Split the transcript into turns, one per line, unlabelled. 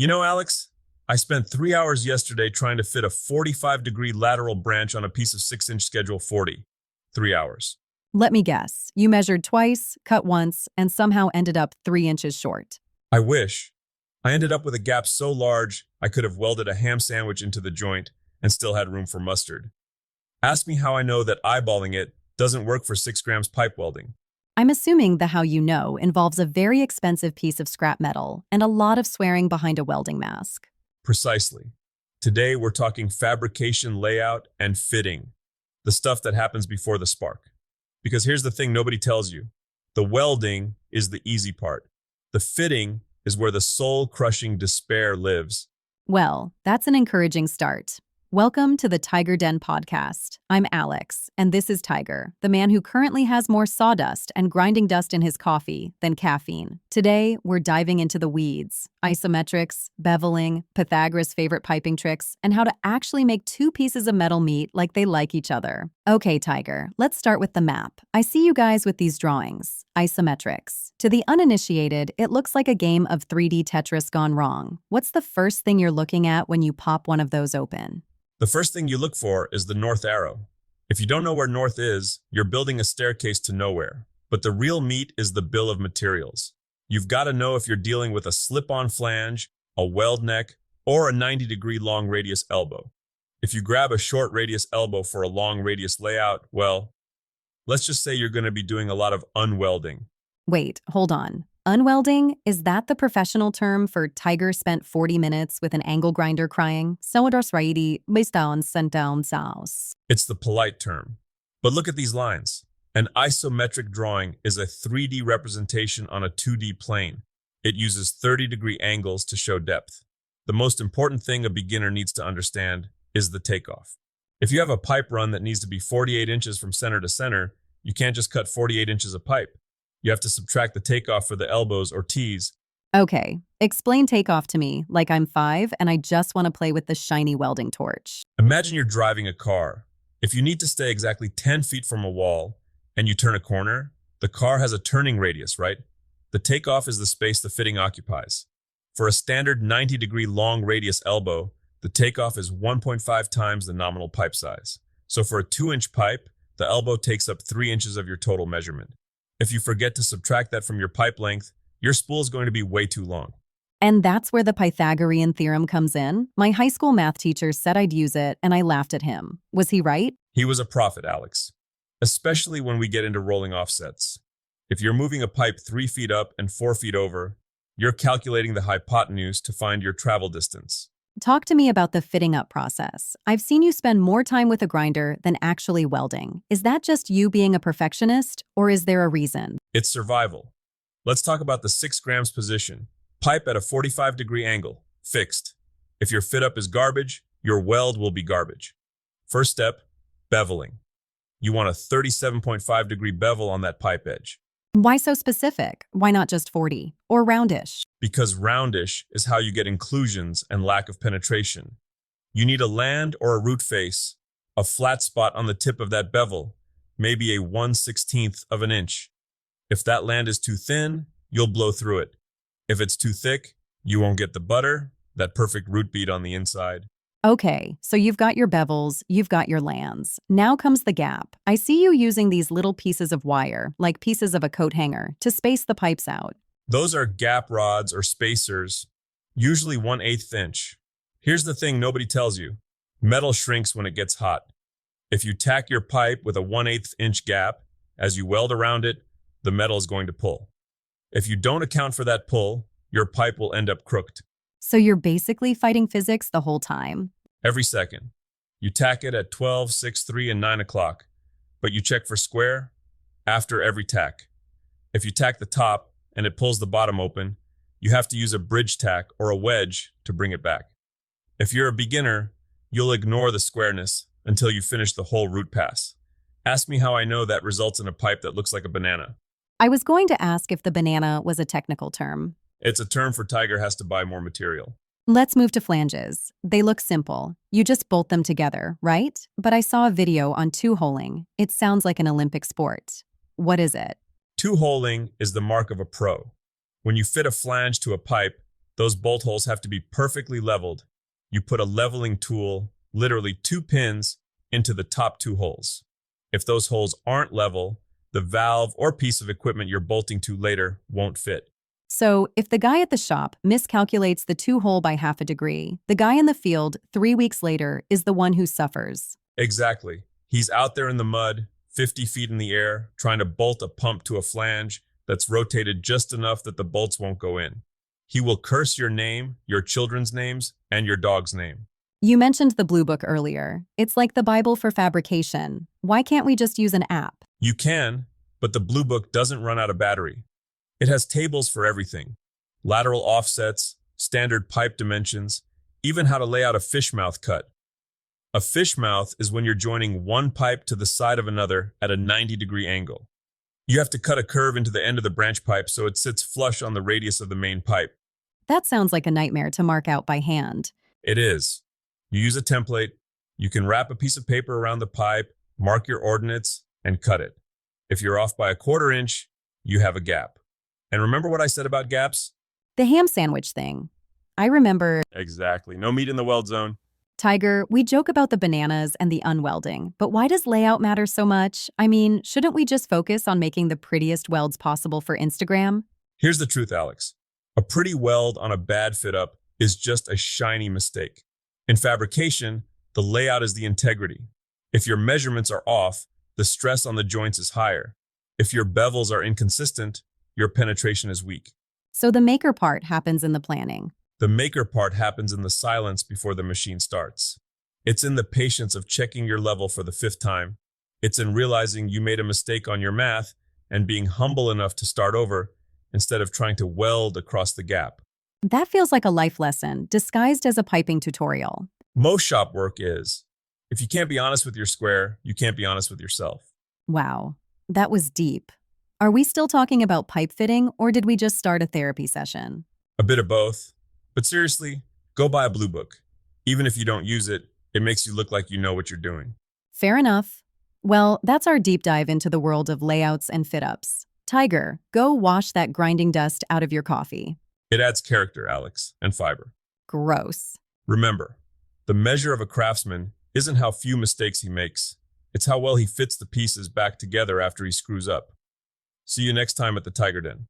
Alex, I spent 3 hours yesterday trying to fit a 45-degree lateral branch on a piece of 6-inch schedule 40. 3 hours.
Let me guess. You measured twice, cut once, and somehow ended up 3 inches short.
I wish. I ended up with a gap so large I could have welded a ham sandwich into the joint and still had room for mustard. Ask me how I know that eyeballing it doesn't work for 6 grams pipe welding.
I'm assuming the how you know involves a very expensive piece of scrap metal and a lot of swearing behind a welding mask.
Precisely. Today we're talking fabrication layout and fitting, the stuff that happens before the spark. Because here's the thing nobody tells you. The welding is the easy part. The fitting is where the soul-crushing despair lives.
Well, that's an encouraging start. Welcome to the Tiger Den podcast. I'm Alex, and this is Tiger, the man who currently has more sawdust and grinding dust in his coffee than caffeine. Today, we're diving into the weeds, isometrics, beveling, Pythagoras' favorite piping tricks, and how to actually make two pieces of metal meet like they like each other. Okay, Tiger, let's start with the map. I see you guys with these drawings, isometrics. To the uninitiated, it looks like a game of 3D Tetris gone wrong. What's the first thing you're looking at when you pop one of those open?
The first thing you look for is the north arrow. If you don't know where north is, you're building a staircase to nowhere. But the real meat is the bill of materials. You've got to know if you're dealing with a slip-on flange, a weld neck, or a 90-degree long radius elbow. If you grab a short radius elbow for a long radius layout, well, let's just say you're going to be doing a lot of unwelding.
Wait, hold on. Unwelding? Is that the professional term for Tiger spent 40 minutes with an angle grinder crying, "Sawadars raidi, down, sent down south"?
It's the polite term. But look at these lines. An isometric drawing is a 3D representation on a 2D plane. It uses 30-degree angles to show depth. The most important thing a beginner needs to understand is the takeoff. If you have a pipe run that needs to be 48 inches from center to center, you can't just cut 48 inches of pipe. You have to subtract the takeoff for the elbows or T's.
Okay, explain takeoff to me like I'm 5 and I just want to play with the shiny welding torch.
Imagine you're driving a car. If you need to stay exactly 10 feet from a wall and you turn a corner, the car has a turning radius, right? The takeoff is the space the fitting occupies. For a standard 90-degree long radius elbow, the takeoff is 1.5 times the nominal pipe size. So for a 2-inch pipe, the elbow takes up 3 inches of your total measurement. If you forget to subtract that from your pipe length, your spool is going to be way too long.
And that's where the Pythagorean theorem comes in. My high school math teacher said I'd use it, and I laughed at him. Was he right?
He was a prophet, Alex. Especially when we get into rolling offsets. If you're moving a pipe 3 feet up and 4 feet over, you're calculating the hypotenuse to find your travel distance.
Talk to me about the fitting up process. I've seen you spend more time with a grinder than actually welding. Is that just you being a perfectionist, or is there a reason?
It's survival. Let's talk about the 6 grams position. Pipe at a 45-degree angle, fixed. If your fit up is garbage, your weld will be garbage. First step, beveling. You want a 37.5-degree bevel on that pipe edge.
Why so specific? Why not just 40? Or roundish?
Because roundish is how you get inclusions and lack of penetration. You need a land or a root face, a flat spot on the tip of that bevel, maybe a 1/16th of an inch. If that land is too thin, you'll blow through it. If it's too thick, you won't get the butter, that perfect root bead on the inside.
Okay, so you've got your bevels, you've got your lands. Now comes the gap. I see you using these little pieces of wire, like pieces of a coat hanger, to space the pipes out.
Those are gap rods or spacers, usually 1/8 inch. Here's the thing nobody tells you. Metal shrinks when it gets hot. If you tack your pipe with a 1/8 inch gap, as you weld around it, the metal is going to pull. If you don't account for that pull, your pipe will end up crooked.
So you're basically fighting physics the whole time.
Every second. You tack it at 12, 6, 3, and 9 o'clock, but you check for square after every tack. If you tack the top and it pulls the bottom open, you have to use a bridge tack or a wedge to bring it back. If you're a beginner, you'll ignore the squareness until you finish the whole root pass. Ask me how I know that results in a pipe that looks like a banana.
I was going to ask if the banana was a technical term.
It's a term for Tiger has to buy more material.
Let's move to flanges. They look simple. You just bolt them together, right? But I saw a video on two-holing. It sounds like an Olympic sport. What is it?
Two-holing is the mark of a pro. When you fit a flange to a pipe, Those bolt holes have to be perfectly leveled. You put a leveling tool, literally 2 pins, into the top 2 holes. If those holes aren't level, the valve or piece of equipment you're bolting to later won't fit.
So, if the guy at the shop miscalculates the 2 hole by half a degree, the guy in the field 3 weeks later is the one who suffers.
Exactly. He's out there in the mud, 50 feet in the air, trying to bolt a pump to a flange that's rotated just enough that the bolts won't go in. He will curse your name, your children's names, and your dog's name.
You mentioned the Blue Book earlier. It's like the Bible for fabrication. Why can't we just use an app?
You can, but the Blue Book doesn't run out of battery. It has tables for everything: lateral offsets, standard pipe dimensions, even how to lay out a fish mouth cut. A fish mouth is when you're joining one pipe to the side of another at a 90-degree angle. You have to cut a curve into the end of the branch pipe so it sits flush on the radius of the main pipe.
That sounds like a nightmare to mark out by hand.
It is. You use a template, you can wrap a piece of paper around the pipe, mark your ordinates, and cut it. If you're off by a 1/4 inch, you have a gap. And remember what I said about gaps?
The ham sandwich thing. I remember,
Exactly. No meat in the weld zone.
Tiger, we joke about the bananas and the unwelding, but why does layout matter so much? I mean, shouldn't we just focus on making the prettiest welds possible for Instagram?
Here's the truth, Alex. A pretty weld on a bad fit up is just a shiny mistake. In fabrication, the layout is the integrity. If your measurements are off, the stress on the joints is higher. If your bevels are inconsistent, your penetration is weak.
So the maker part happens in the planning.
The maker part happens in the silence before the machine starts. It's in the patience of checking your level for the 5th time. It's in realizing you made a mistake on your math and being humble enough to start over instead of trying to weld across the gap.
That feels like a life lesson, disguised as a piping tutorial.
Most shop work is. If you can't be honest with your square, you can't be honest with yourself.
Wow, that was deep. Are we still talking about pipe fitting, or did we just start a therapy session?
A bit of both. But seriously, go buy a Blue Book. Even if you don't use it, it makes you look like you know what you're doing.
Fair enough. Well, that's our deep dive into the world of layouts and fit-ups. Tiger, go wash that grinding dust out of your coffee.
It adds character, Alex, and fiber.
Gross.
Remember, the measure of a craftsman isn't how few mistakes he makes. It's how well he fits the pieces back together after he screws up. See you next time at the Tiger Den.